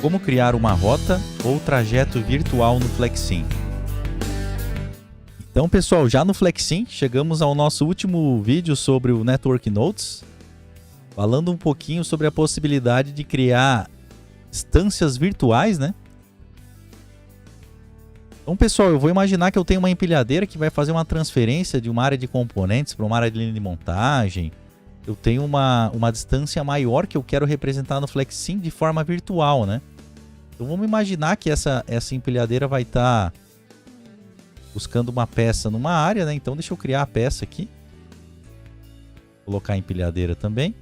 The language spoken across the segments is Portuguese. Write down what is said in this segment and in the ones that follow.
Como criar uma rota ou trajeto virtual no Flexim. Então, pessoal, já no Flexim, chegamos ao nosso último vídeo sobre o Network Nodes, falando um pouquinho sobre a possibilidade de criar instâncias virtuais, né? Então, pessoal, eu vou imaginar que eu tenho uma empilhadeira que vai fazer uma transferência de uma área de componentes para uma área de linha de montagem. Eu tenho uma distância maior que eu quero representar no Flexim de forma virtual, né? Então vamos imaginar que essa empilhadeira vai estar buscando uma peça numa área, né? Então deixa eu criar a peça aqui. Vou colocar a empilhadeira também.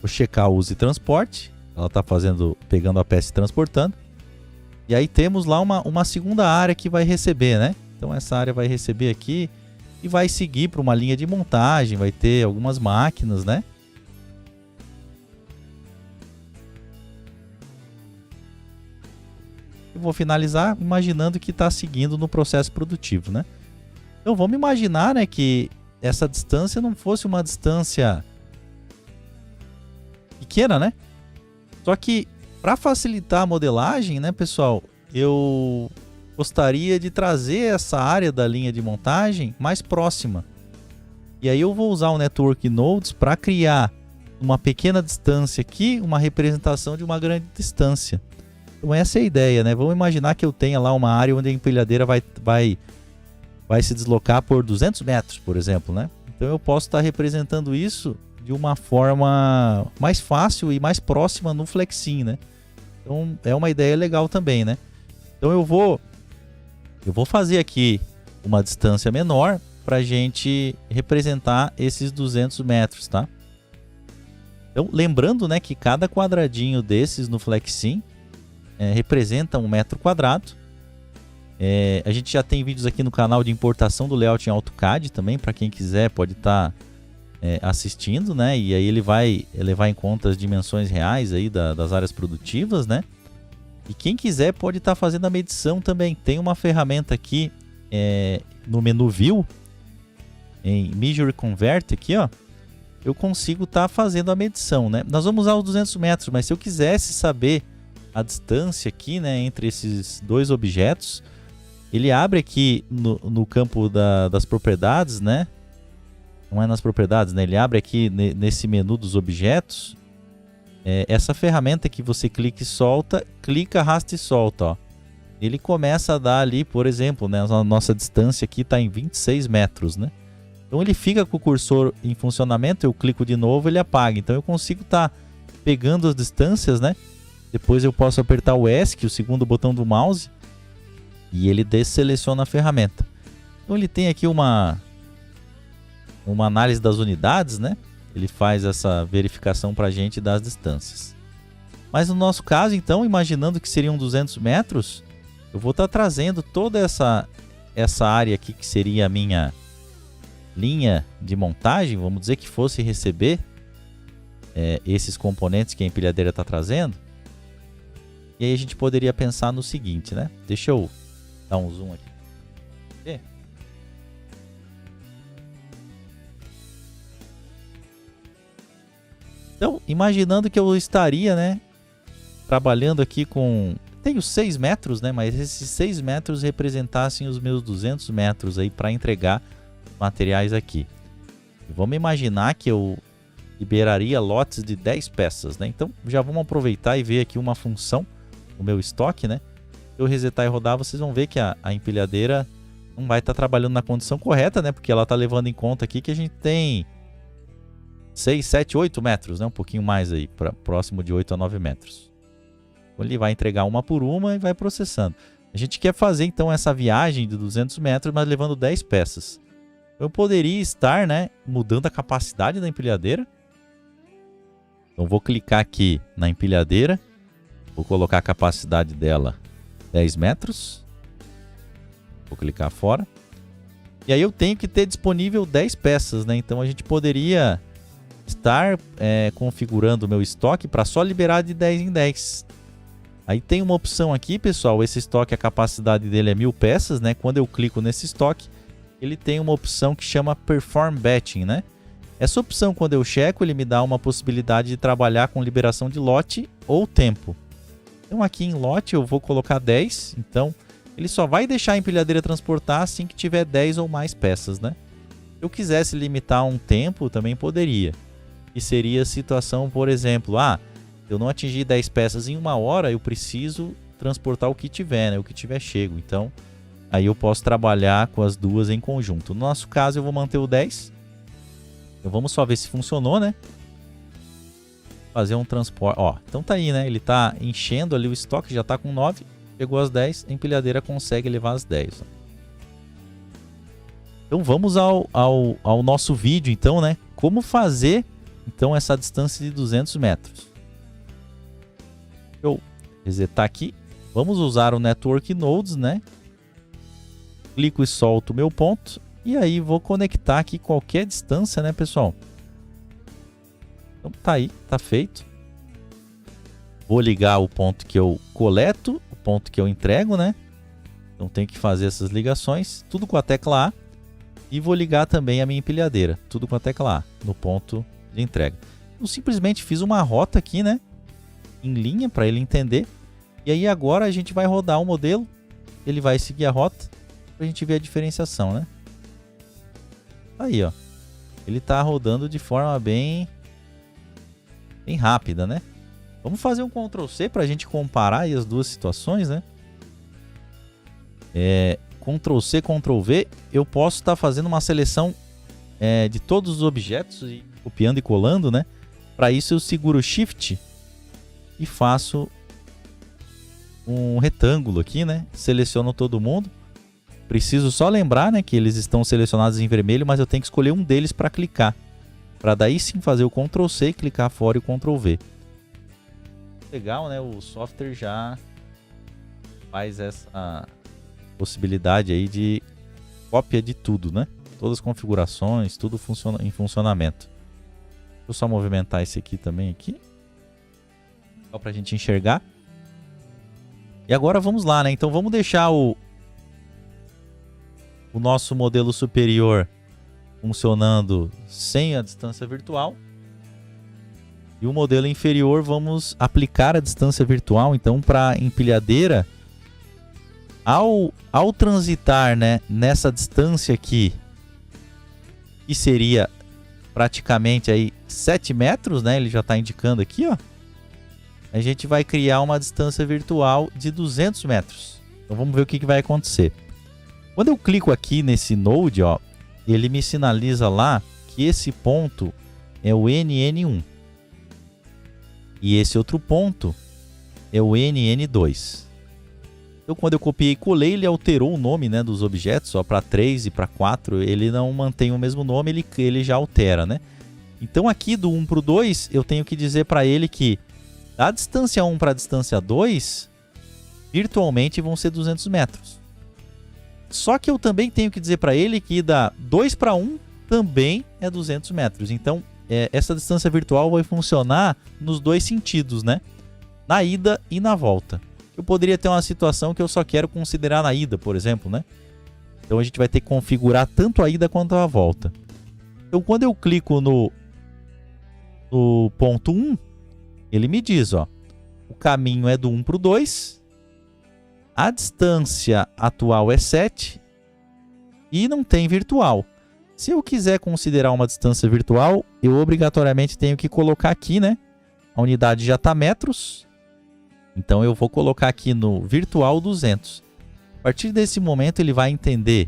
Vou checar o uso e transporte. Ela está pegando a peça e transportando. E aí temos lá uma segunda área que vai receber, né? Então essa área vai receber aqui e vai seguir para uma linha de montagem. Vai ter algumas máquinas, né? Eu vou finalizar imaginando que está seguindo no processo produtivo, né? Então vamos imaginar, né, que essa distância não fosse uma distância pequena, né? Só que para facilitar a modelagem, né, pessoal, eu gostaria de trazer essa área da linha de montagem mais próxima. E aí eu vou usar o Network Nodes para criar uma pequena distância aqui, uma representação de uma grande distância. Então essa é a ideia, né? Vamos imaginar que eu tenha lá uma área onde a empilhadeira vai se deslocar por 200 metros, por exemplo, né? Então eu posso estar representando isso de uma forma mais fácil e mais próxima no Flexim, né? Então é uma ideia legal também, né? Então eu vou fazer aqui uma distância menor para a gente representar esses 200 metros, tá? Então lembrando, né, que cada quadradinho desses no Flexim representa 1 metro quadrado. A gente já tem vídeos aqui no canal de importação do layout em AutoCAD também, para quem quiser pode estar assistindo, né? E aí ele vai levar em conta as dimensões reais aí das áreas produtivas, né? E quem quiser pode estar fazendo a medição também. Tem uma ferramenta aqui no menu View, em Measure Convert aqui, ó. Eu consigo estar fazendo a medição, né? Nós vamos usar os 200 metros, mas se eu quisesse saber a distância aqui, né, entre esses dois objetos, ele abre aqui no campo das propriedades, né? Não é nas propriedades, né? Ele abre aqui nesse menu dos objetos. Essa ferramenta que você clica e solta, clica, arrasta e solta, ó. Ele começa a dar ali, por exemplo, né, a nossa distância aqui está em 26 metros, né? Então ele fica com o cursor em funcionamento, eu clico de novo, ele apaga. Então eu consigo estar pegando as distâncias, né? Depois eu posso apertar o ESC, o segundo botão do mouse, e ele desseleciona a ferramenta. Então ele tem aqui uma análise das unidades, né? Ele faz essa verificação para a gente das distâncias. Mas no nosso caso, então, imaginando que seriam 200 metros, eu vou estar trazendo toda essa área aqui, que seria a minha linha de montagem, vamos dizer que fosse receber esses componentes que a empilhadeira está trazendo. E aí a gente poderia pensar no seguinte, né? Deixa eu dar um zoom aqui. Então, imaginando que eu estaria, né, trabalhando aqui com... Tenho 6 metros, né? Mas esses 6 metros representassem os meus 200 metros aí para entregar materiais aqui. E vamos imaginar que eu liberaria lotes de 10 peças, né? Então, já vamos aproveitar e ver aqui uma função o meu estoque, né? Se eu resetar e rodar, vocês vão ver que a empilhadeira não vai estar trabalhando na condição correta, né? Porque ela está levando em conta aqui que a gente tem 6, 7, 8 metros, né? Um pouquinho mais aí, próximo de 8 a 9 metros. Então, ele vai entregar uma por uma e vai processando. A gente quer fazer, então, essa viagem de 200 metros, mas levando 10 peças. Eu poderia estar, né, mudando a capacidade da empilhadeira. Então, vou clicar aqui na empilhadeira. Vou colocar a capacidade dela 10 metros. Vou clicar fora. E aí eu tenho que ter disponível 10 peças, né? Então a gente poderia estar configurando o meu estoque para só liberar de 10 em 10. Aí tem uma opção aqui, pessoal. Esse estoque, a capacidade dele é 1000 peças, né? Quando eu clico nesse estoque, ele tem uma opção que chama Perform Batching, né? Essa opção, quando eu checo, ele me dá uma possibilidade de trabalhar com liberação de lote ou tempo. Então aqui em lote eu vou colocar 10, então ele só vai deixar a empilhadeira transportar assim que tiver 10 ou mais peças, né? Se eu quisesse limitar um tempo, também poderia. E seria a situação, por exemplo, eu não atingi 10 peças em 1 hora, eu preciso transportar o que tiver, né? O que tiver chego. Então, aí eu posso trabalhar com as duas em conjunto. No nosso caso, eu vou manter o 10. Então vamos só ver se funcionou, né? Fazer um transporte. Ó, então tá aí, né? Ele tá enchendo ali o estoque, já tá com 9. Pegou as 10, a empilhadeira consegue levar as 10. Ó. Então vamos ao nosso vídeo, então, né? Como fazer, então, essa distância de 200 metros. Eu resetar aqui. Vamos usar o Network Nodes, né? Clico e solto o meu ponto. E aí vou conectar aqui qualquer distância, né, pessoal? Então tá aí, tá feito. Vou ligar o ponto que eu coleto, o ponto que eu entrego, né? Então tem que fazer essas ligações, tudo com a tecla A. E vou ligar também a minha empilhadeira, tudo com a tecla A, no ponto de entrega. Eu simplesmente fiz uma rota aqui, né? Em linha, para ele entender. E aí agora a gente vai rodar o modelo, ele vai seguir a rota, para a gente ver a diferenciação, né? Aí, ó. Ele tá rodando de forma bem rápida, né? Vamos fazer um Ctrl C para a gente comparar aí as duas situações, né? Ctrl C, Ctrl V. Eu posso estar fazendo uma seleção de todos os objetos e copiando e colando, né? Para isso eu seguro Shift e faço um retângulo aqui, né? Seleciono todo mundo. Preciso só lembrar, né, que eles estão selecionados em vermelho, mas eu tenho que escolher um deles para clicar. Para daí sim fazer o Ctrl C e clicar fora e o Ctrl V. Legal, né? O software já faz essa possibilidade aí de cópia de tudo, né? Todas as configurações, tudo funciona em funcionamento. Deixa eu só movimentar esse aqui também aqui. Só para a gente enxergar. E agora vamos lá, né? Então vamos deixar o nosso modelo superior funcionando sem a distância virtual. E o modelo inferior vamos aplicar a distância virtual. Então, para a empilhadeira, ao transitar, né, nessa distância aqui, que seria praticamente aí 7 metros, né? Ele já está indicando aqui, ó. A gente vai criar uma distância virtual de 200 metros. Então, vamos ver o que vai acontecer. Quando eu clico aqui nesse node, ó, ele me sinaliza lá que esse ponto é o NN1. E esse outro ponto é o NN2. Então, quando eu copiei e colei, ele alterou o nome, né, dos objetos. Para 3 e para 4, ele não mantém o mesmo nome, ele já altera, né? Então, aqui do 1 para o 2, eu tenho que dizer para ele que da distância 1 para a distância 2, virtualmente vão ser 200 metros. Só que eu também tenho que dizer para ele que da 2 para 1 também é 200 metros. Então, essa distância virtual vai funcionar nos dois sentidos, né? Na ida e na volta. Eu poderia ter uma situação que eu só quero considerar na ida, por exemplo, né? Então, a gente vai ter que configurar tanto a ida quanto a volta. Então, quando eu clico no ponto 1, ele me diz, ó, o caminho é do 1 para o 2, a distância atual é 7 e não tem virtual. Se eu quiser considerar uma distância virtual, eu obrigatoriamente tenho que colocar aqui, né? A unidade já está metros, então eu vou colocar aqui no virtual 200. A partir desse momento ele vai entender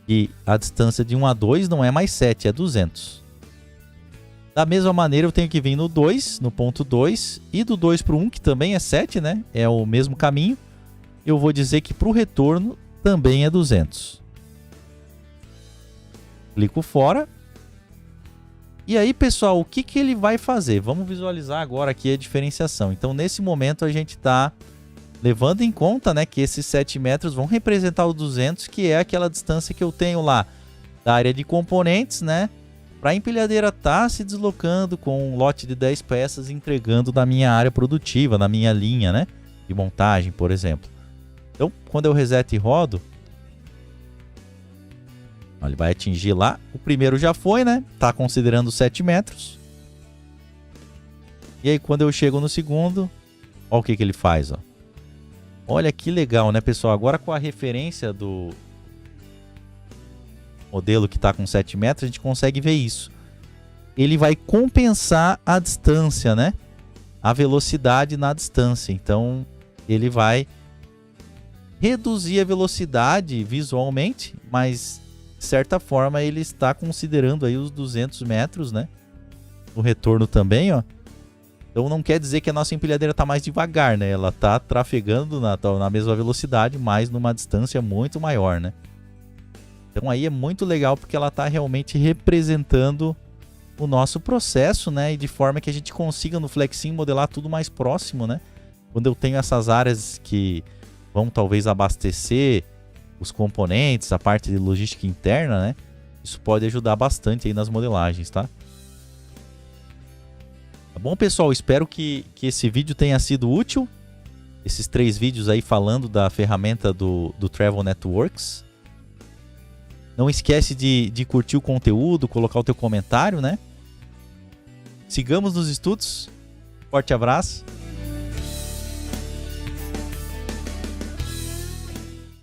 que a distância de 1 a 2 não é mais 7, é 200. Da mesma maneira eu tenho que vir no 2, no ponto 2, e do 2 para o 1, que também é 7, né? É o mesmo caminho. Eu vou dizer que para o retorno também é 200. Clico fora. E aí, pessoal, o que ele vai fazer? Vamos visualizar agora aqui a diferenciação. Então, nesse momento, a gente está levando em conta, né, que esses 7 metros vão representar o 200, que é aquela distância que eu tenho lá da área de componentes, né? Para a empilhadeira estar se deslocando com um lote de 10 peças, entregando na minha área produtiva, na minha linha, né, de montagem, por exemplo. Então, quando eu reseto e rodo, Ó, ele vai atingir lá. O primeiro já foi, né? Tá considerando 7 metros. E aí quando eu chego no segundo, olha o que ele faz, ó. Olha que legal, né, pessoal? Agora com a referência do modelo que está com 7 metros, a gente consegue ver isso. Ele vai compensar a distância, né? A velocidade na distância. Então, ele vai reduzir a velocidade visualmente, mas, de certa forma, ele está considerando aí os 200 metros, né? O retorno também, ó. Então não quer dizer que a nossa empilhadeira está mais devagar, né? Ela está trafegando na mesma velocidade, mas numa distância muito maior, né? Então aí é muito legal porque ela está realmente representando o nosso processo, né? E de forma que a gente consiga no Flexim modelar tudo mais próximo, né? Quando eu tenho essas áreas que vão talvez abastecer os componentes, a parte de logística interna, né? Isso pode ajudar bastante aí nas modelagens, tá? Tá bom, pessoal? Espero que esse vídeo tenha sido útil. Esses 3 vídeos aí falando da ferramenta do Travel Networks. Não esquece de curtir o conteúdo, colocar o teu comentário, né? Sigamos nos estudos. Forte abraço.